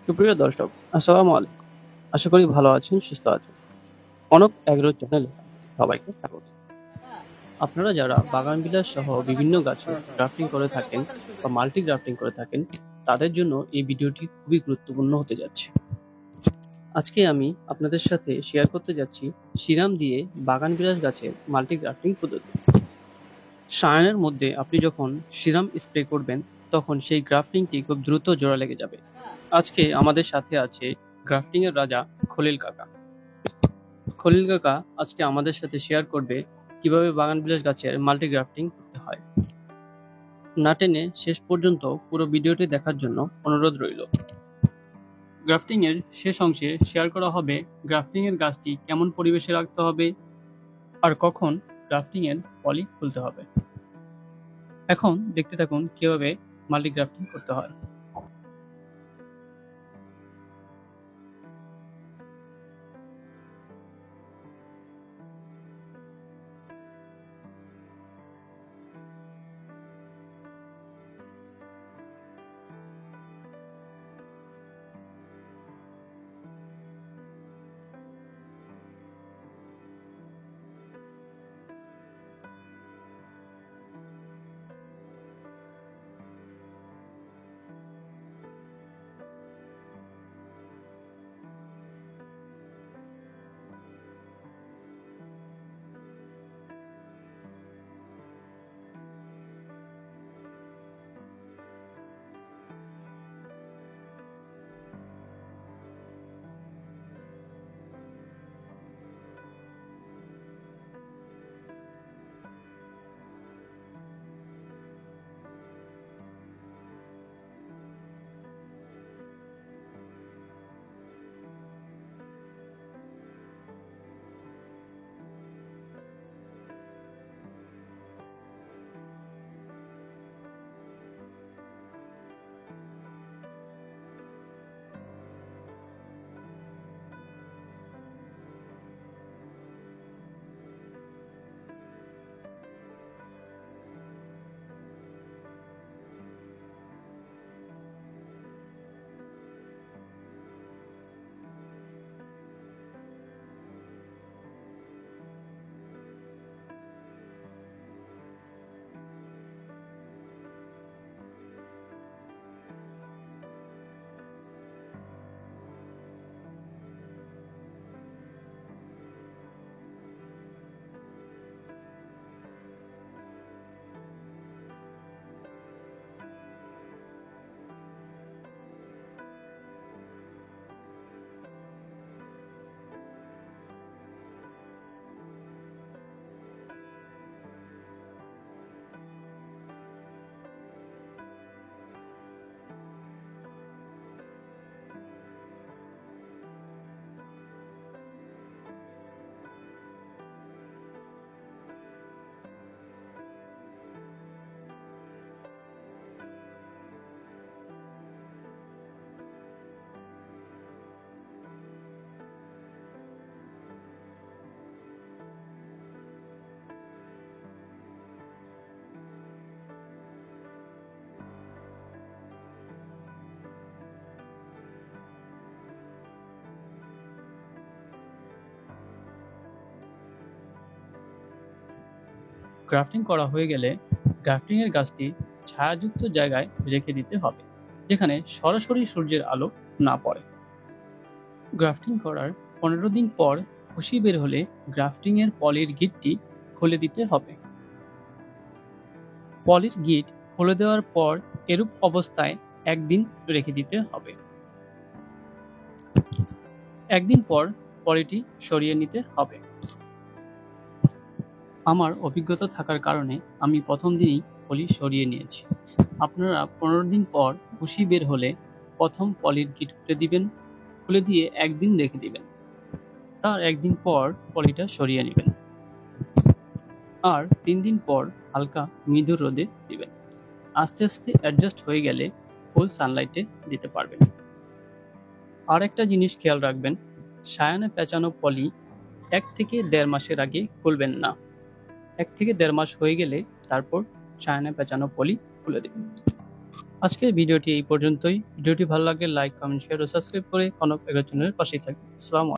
সুপ্রিয় দর্শক, আসসালামু আলাইকুম। আশা করি ভালো আছেন, সুস্থ আছেন। কনক এগ্রো চ্যানেলে সবাইকে স্বাগত। আপনারা যারা বাগান বিলাস সহ বিভিন্ন গাছে গ্রাফটিং করে থাকেন বা মাল্টি গ্রাফটিং করে থাকেন, তাদের জন্য এই ভিডিওটি খুবই গুরুত্বপূর্ণ হতে যাচ্ছে। আজকে আমি আপনাদের সাথে শেয়ার করতে যাচ্ছি সিরাম দিয়ে বাগান বিলাস গাছের মাল্টি গ্রাফটিং পদ্ধতি। সায়ানের মধ্যে আপনি যখন সিরাম স্প্রে করবেন, তখন সেই গ্রাফটিংটি খুব দ্রুত জোড়া লেগে যাবে। আজকে আমাদের সাথে আছে গ্রাফটিং এর রাজা খলিল কাকা। খলিল কাকা আজকে আমাদের সাথে শেয়ার করবে কিভাবে বাগান বিলাস গাছের মাল্টি গ্রাফটিং করতে হয়। না টেনে শেষ পর্যন্ত পুরো ভিডিওটি দেখার জন্য অনুরোধ রইল। গ্রাফটিং এর শেষ অংশে শেয়ার করা হবে গ্রাফটিং এর গাছটি কেমন পরিবেশে রাখতে হবে আর কখন গ্রাফটিং এর পলি খুলতে হবে। এখন দেখতে থাকুন কিভাবে মাল্টি গ্রাফটিং করতে হয়। গ্রাফটিং করা হয়ে গেলে গ্রাফটিং এর গাছটি ছায়াযুক্ত জায়গায় রেখে দিতে হবে, যেখানে সরাসরি সূর্যের আলো না পড়ে। গ্রাফটিং করার 15 দিন পর খুশি বের হলে গ্রাফটিং এর পলির গিটটি খুলে দিতে হবে। পলির গিট খুলে দেওয়ার পর এরূপ অবস্থায় একদিন রেখে দিতে হবে। একদিন পর পলিটি সরিয়ে নিতে হবে। আমার অভিজ্ঞতা থাকার কারণে আমি প্রথম দিনই পলি সরিয়ে নিয়েছি। আপনারা 15 দিন পর ভুসি বের হলে প্রথম পলির গিট খুলে দিবেন, খুলে দিয়ে একদিন রেখে দিবেন। তার একদিন পর পলিটা সরিয়ে নেবেন, আর 3 দিন পর হালকা মৃদু রোদে দিবেন। আস্তে আস্তে অ্যাডজাস্ট হয়ে গেলে ফুল সানলাইটে দিতে পারবেন। আর একটা জিনিস খেয়াল রাখবেন, সায়ানে পেঁচানো পলি 1 থেকে 1.5 মাসের আগে খুলবেন না। 1 থেকে 1.5 মাস হয়ে গেলে তারপর সায়ানে পেঁচানো পলি খুলে দিবেন। আজকের ভিডিওটি এই পর্যন্তই। ভিডিওটি ভালো লাগলে লাইক, কমেন্ট, শেয়ার ও সাবস্ক্রাইব করে কনক এগ্রো চ্যানেলের পাশেই থাকবেন। আসসালামু আলাইকুম।